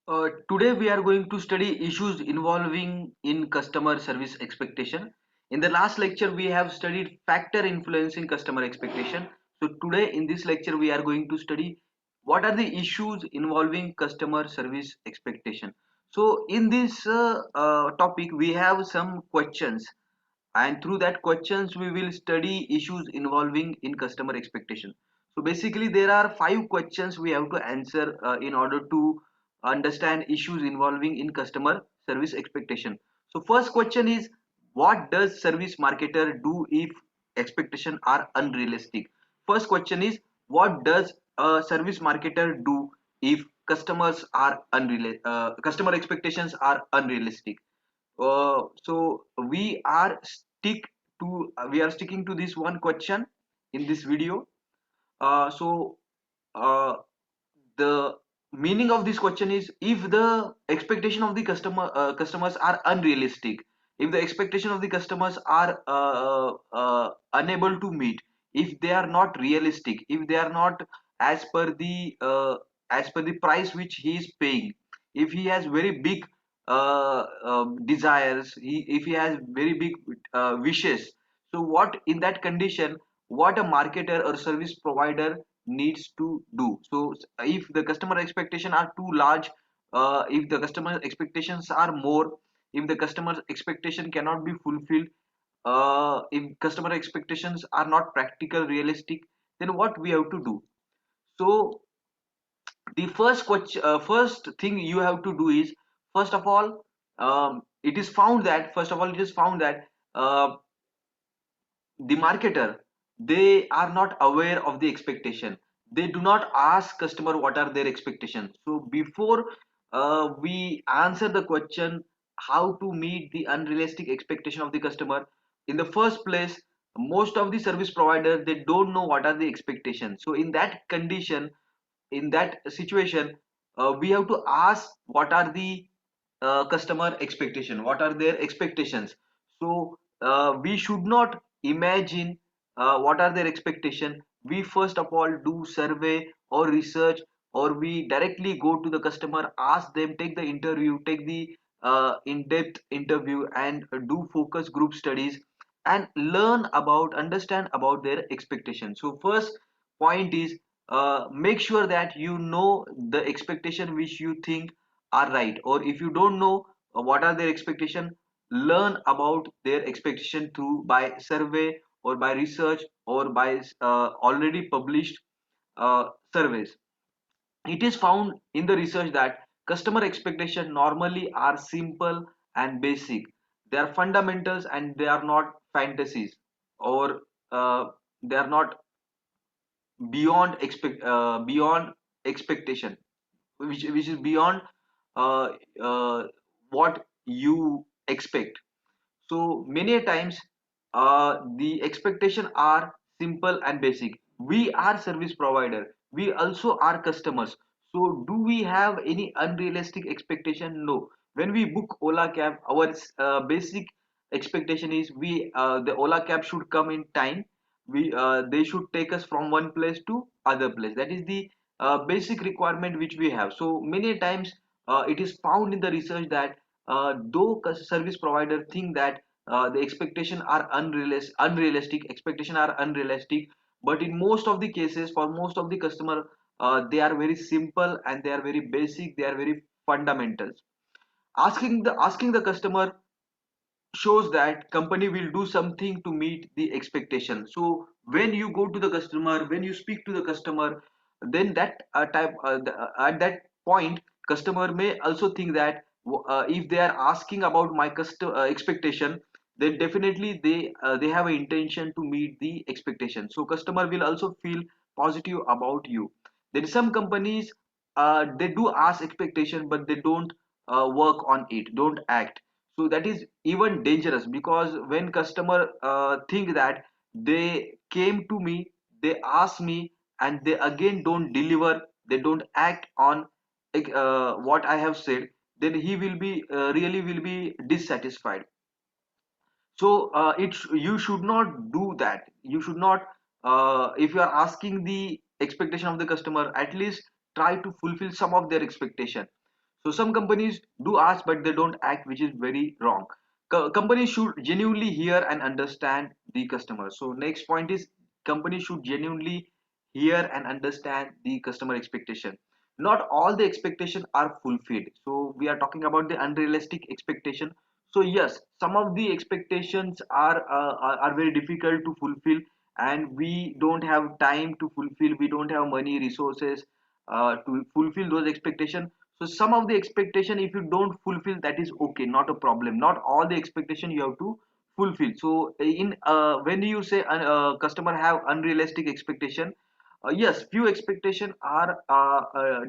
Today we are going to study issues involving in customer service expectation. In the last lecture we have studied factor influencing customer expectation. So today in this lecture we are going to study what are the issues involving customer service expectation. So in this topic we have some questions, and through that questions we will study issues involving in customer expectation. So basically there are five questions we have to answer in order to understand issues involving in customer service expectation. So first question is, what does service marketer do if expectations are unrealistic? First question is, what does a service marketer do if customer expectations are unrealistic? So we are sticking to this one question in this video. So uh, the meaning of this question is, if the expectation of the customers are unrealistic, if the expectation of the customers are unable to meet, if they are not realistic, if they are not as per the price which he is paying, if he has very big desires, if he has very big wishes, so what in that condition, what a marketer or service provider needs to do? So if the customer expectation are too large, if the customer expectations are more, if the customer expectation cannot be fulfilled, if customer expectations are not practical, realistic, then what we have to do? So the first thing you have to do is, first of all, it is found that the marketer, they are not aware of the expectation. They do not ask customer what are their expectations. So before we answer the question how to meet the unrealistic expectation of the customer, in the first place, most of the service providers, they don't know what are the expectations. So in that condition, in that situation, we have to ask what are the customer expectation, what are their expectations. So we should not imagine what are their expectation. We first of all do survey or research, or we directly go to the customer, ask them, take the interview, take the in-depth interview, and do focus group studies, and understand about their expectation. So first point is, make sure that you know the expectation which you think are right, or if you don't know what are their expectation, learn about their expectation through by survey or by research or by already published surveys. It is found in the research that customer expectation normally are simple and basic. They are fundamentals and they are not fantasies, or they are not beyond expectation, which is beyond uh, uh, what you expect. So many times the expectation are simple and basic. We are service provider, we also are customers. So do we have any unrealistic expectation? No. When we book Ola cab, our basic expectation is, we the Ola cab should come in time. We They should take us from one place to other place. That is the basic requirement which we have. So many times it is found in the research that though service provider think that the expectation are unrealistic, expectation are unrealistic, but in most of the cases, for most of the customer, they are very simple and they are very basic, they are very fundamentals. Asking the customer shows that company will do something to meet the expectation. So when you go to the customer, when you speak to the customer, then at that point, customer may also think that if they are asking about my expectation, then definitely they have an intention to meet the expectation. So customer will also feel positive about you. Then some companies, they do ask expectation, but they don't work on it, don't act. So that is even dangerous, because when customer think that they came to me, they ask me, and they again don't deliver, they don't act on what I have said, then he will be really will be dissatisfied. So you should not do that. You should not, if you are asking the expectation of the customer, at least try to fulfill some of their expectation. So some companies do ask, but they don't act, which is very wrong. Companies should genuinely hear and understand the customer. So next point is, companies should genuinely hear and understand the customer expectation. Not all the expectations are fulfilled. So we are talking about the unrealistic expectation. So yes, some of the expectations are very difficult to fulfill, and we don't have time to fulfill. We don't have money, resources to fulfill those expectations. So some of the expectation, if you don't fulfill, that is okay, not a problem. Not all the expectation you have to fulfill. So in when you say customer have unrealistic expectation, yes, few expectation are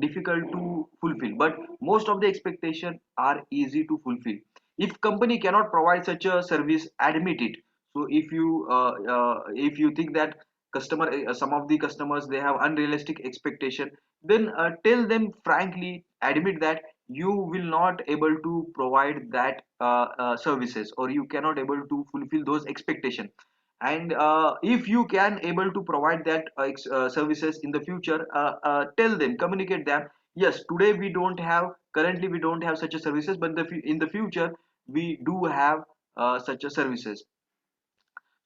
difficult to fulfill, but most of the expectation are easy to fulfill. If company cannot provide such a service, admit it. So if you think that customer some of the customers they have unrealistic expectation, then tell them frankly, admit that you will not able to provide that services, or you cannot able to fulfill those expectation. And if you can able to provide that services in the future, tell them, communicate them, yes, today we don't have, currently we don't have such a services, but in the future we do have such a services.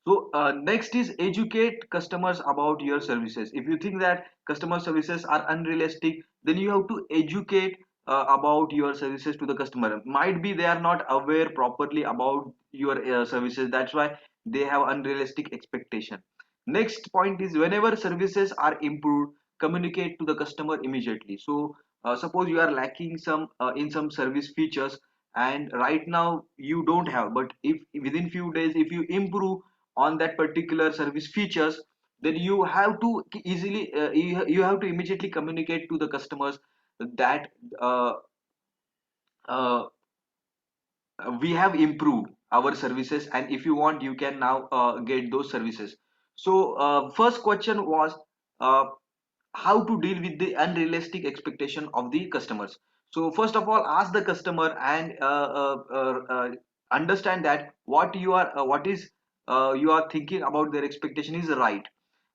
So next is, educate customers about your services. If you think that customer services are unrealistic, then you have to educate about your services to the customer. Might be they are not aware properly about your services. That's why they have unrealistic expectation. Next point is, whenever services are improved, communicate to the customer immediately. So suppose you are lacking some in some service features, and right now you don't have, but if within few days if you improve on that particular service features, then you have to easily you have to immediately communicate to the customers that uh, uh, we have improved our services, and if you want you can now get those services. So first question was, uh, how to deal with the unrealistic expectation of the customers. So first of all, ask the customer and understand that what is you are thinking about their expectation is right.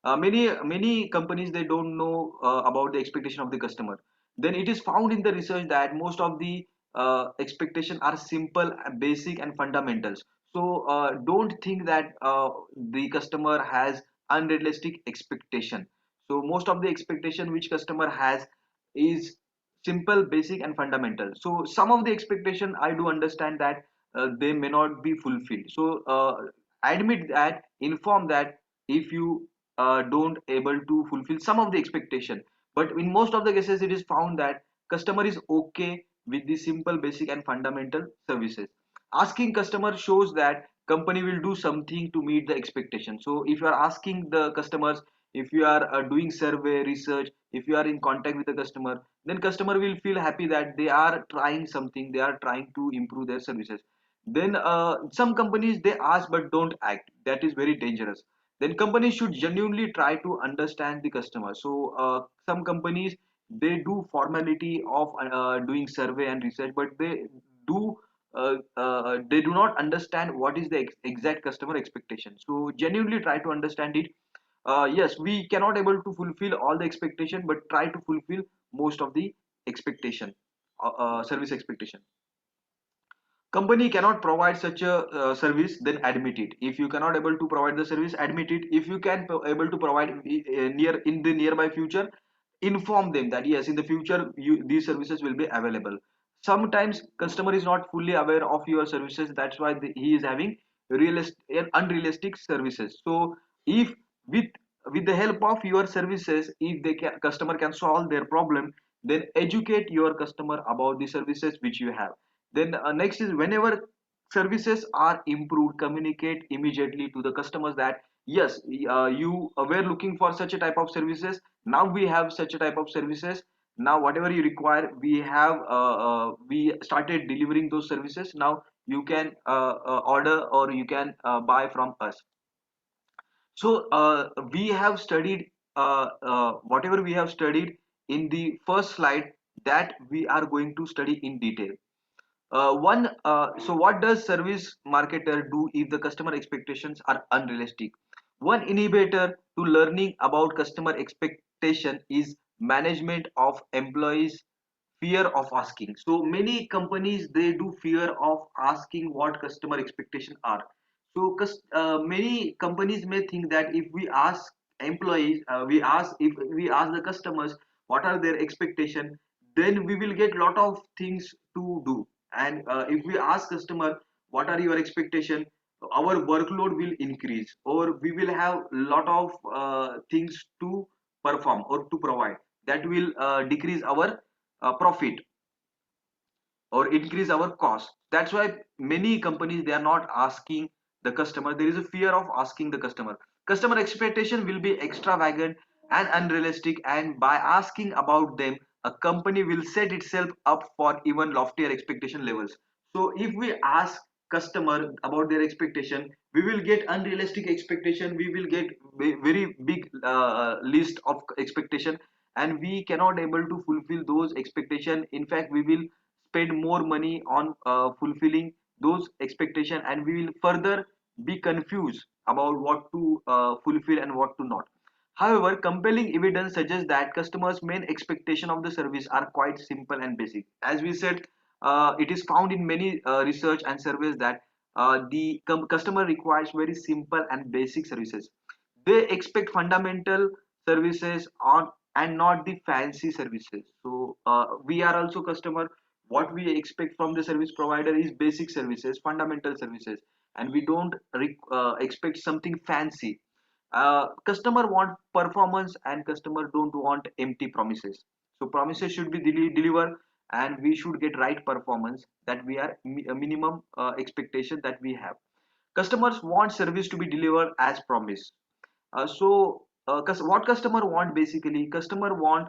Many companies they don't know about the expectation of the customer. Then it is found in the research that most of the expectation are simple, basic and fundamentals. So don't think that the customer has unrealistic expectation. So most of the expectation which customer has is simple, basic and fundamental. So some of the expectation I do understand that they may not be fulfilled. So admit that, inform that if you don't able to fulfill some of the expectation. But in most of the cases it is found that customer is okay with the simple, basic and fundamental services. Asking customer shows that company will do something to meet the expectation. So if you are asking the customers, if you are doing survey research, if you are in contact with the customer, then customer will feel happy that they are trying something, they are trying to improve their services. Then some companies they ask but don't act, that is very dangerous. Then companies should genuinely try to understand the customer. So some companies they do formality of doing survey and research, but do they do not understand what is the exact customer expectation. So genuinely try to understand it. Yes, we cannot able to fulfill all the expectation, but try to fulfill most of the expectation, service expectation. Company cannot provide such a service, then admit it. If you cannot able to provide the service, admit it. If you can able to provide near in the nearby future, inform them that yes, in the future these services will be available. Sometimes customer is not fully aware of your services, that's why he is having realistic unrealistic services. So if with the help of your services, if customer can solve their problem, then educate your customer about the services which you have. Then next is, whenever services are improved, communicate immediately to the customers that yes, you were looking for such a type of services, now we have such a type of services. Now whatever you require, we started delivering those services. Now you can order or you can buy from us. So we have studied whatever we have studied in the first slide, that we are going to study in detail. So what does service marketer do if the customer expectations are unrealistic? One inhibitor to learning about customer expectation is management of employees fear of asking. So many companies, they do fear of asking what customer expectation are. So many companies may think that if we ask employees, if we ask the customers what are their expectation, then we will get lot of things to do. And if we ask customer what are your expectation, our workload will increase, or we will have lot of things to perform or to provide, that will decrease our profit or increase our cost. That's why many companies, they are not asking the customer. There is a fear of asking the customer expectation will be extravagant and unrealistic, and by asking about them, a company will set itself up for even loftier expectation levels. So if we ask customer about their expectation, we will get unrealistic expectation, we will get very big list of expectation, and we cannot able to fulfill those expectation. In fact, we will spend more money on fulfilling those expectation, and we will further be confused about what to fulfill and what to not. However, compelling evidence suggests that customers main expectation of the service are quite simple and basic. As we said, it is found in many research and surveys that the customer requires very simple and basic services. They expect fundamental services on and not the fancy services. So we are also customer, what we expect from the service provider is basic services, fundamental services, and we don't expect something fancy. Customer want performance, and customer don't want empty promises. So promises should be delivered, and we should get right performance, that we are a minimum expectation that we have. Customers want service to be delivered as promised. What customer want, basically customer want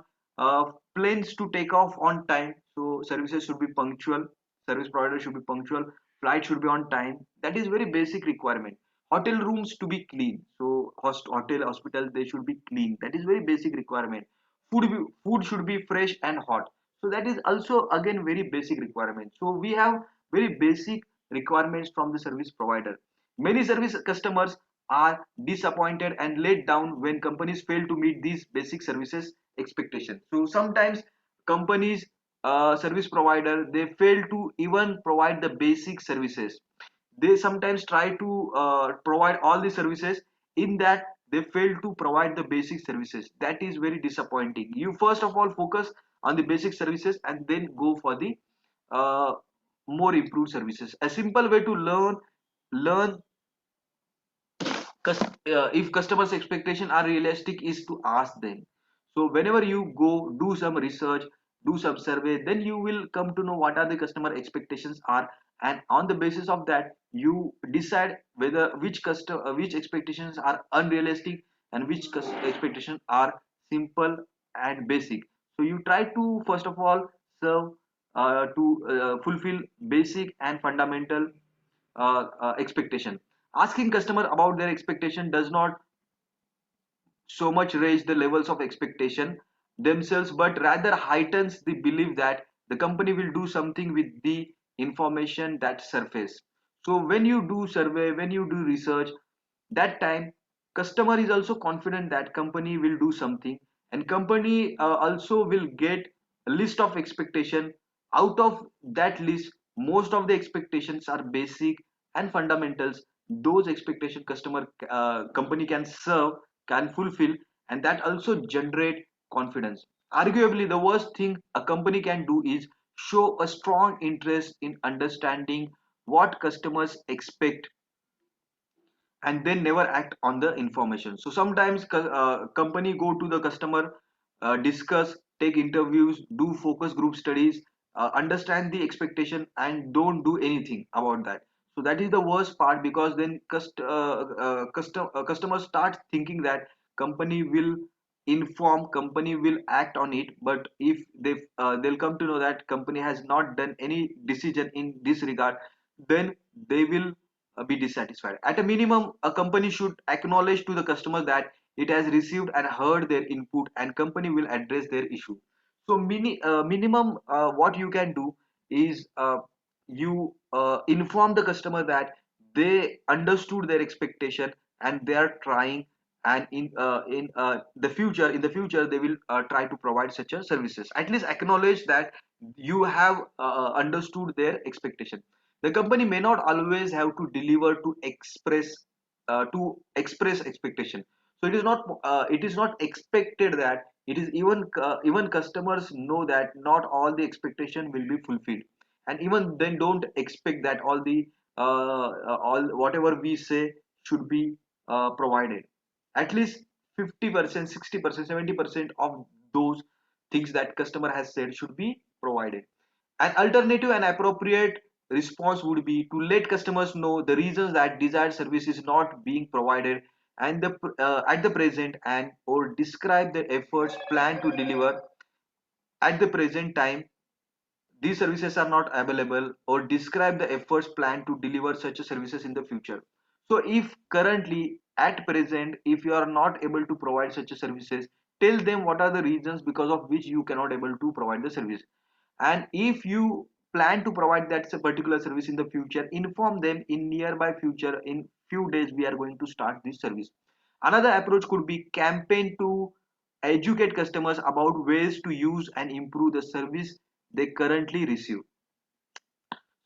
planes to take off on time. So services should be punctual, service provider should be punctual, flight should be on time. That is very basic requirement. Hotel rooms to be clean. So hotel, hospital, they should be clean. That is very basic requirement. Food should be fresh and hot. So that is also again very basic requirement. So we have very basic requirements from the service provider. Many service customers are disappointed and let down when companies fail to meet these basic services expectations. So sometimes companies, service provider, they fail to even provide the basic services. They sometimes try to provide all the services, in that they fail to provide the basic services. That is very disappointing. You first of all focus on the basic services and then go for the uh, more improved services. A simple way to learn if customers expectation are realistic is to ask them. So whenever you go do some research, do some survey, then you will come to know what are the customer expectations are, and on the basis of that you decide whether which expectations are unrealistic and which expectations are simple and basic. So you try to first of all serve to fulfill basic and fundamental expectation. Asking customer about their expectation does not so much raise the levels of expectation themselves, but rather heightens the belief that the company will do something with the information that surface. So when you do survey, when you do research, that time customer is also confident that company will do something, and company also will get a list of expectation. Out of that list, most of the expectations are basic and fundamentals. Those expectation customer company can serve, can fulfill, and that also generate confidence. Arguably, the worst thing a company can do is show a strong interest in understanding what customers expect and then never act on the information. So sometimes company go to the customer, discuss, take interviews, do focus group studies, understand the expectation, and don't do anything about that. So that is the worst part, because then customers start thinking that company will inform, company will act on it. But if they'll come to know that company has not done any decision in this regard, then they will be dissatisfied. At a minimum, a company should acknowledge to the customer that it has received and heard their input, and company will address their issue. So minimum what you can do is you inform the customer that they understood their expectation and they are trying, and in the future they will try to provide such a services. At least acknowledge that you have understood their expectation. The company may not always have to deliver to express expectation. So it is not expected that it is even customers know that not all the expectation will be fulfilled, and even then don't expect that all whatever we say should be provided. At least 50%, 60%, 70% of those things that customer has said should be provided. An alternative and appropriate response would be to let customers know the reasons that desired service is not being provided at the present, and or describe the efforts planned to deliver at the present time these services are not available, or describe the efforts planned to deliver such services in the future. So if currently at present if you are not able to provide such services, tell them what are the reasons because of which you cannot able to provide the service. And if you plan to provide that particular service in the future, inform them in nearby future, in few days we are going to start this service. Another approach could be campaign to educate customers about ways to use and improve the service they currently receive.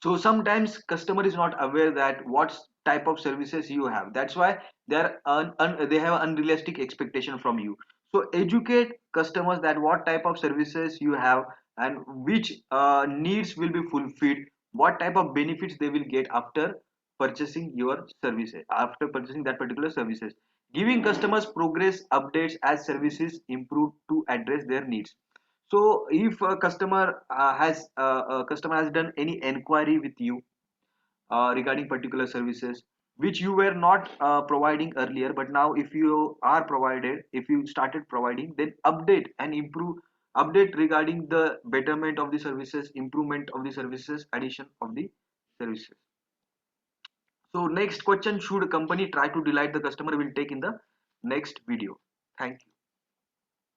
So sometimes customer is not aware that what type of services you have. That's why they have unrealistic expectation from you. So educate customers that what type of services you have, and which needs will be fulfilled, what type of benefits they will get after purchasing your services, after purchasing that particular services. Giving customers progress updates as services improve to address their needs. So if a customer has done any enquiry with you regarding particular services which you were not providing earlier, but now if you are provided, if you started providing, then update regarding the betterment of the services, improvement of the services, addition of the services. So next question, should a company try to delight the customer, will take in the next video. Thank you.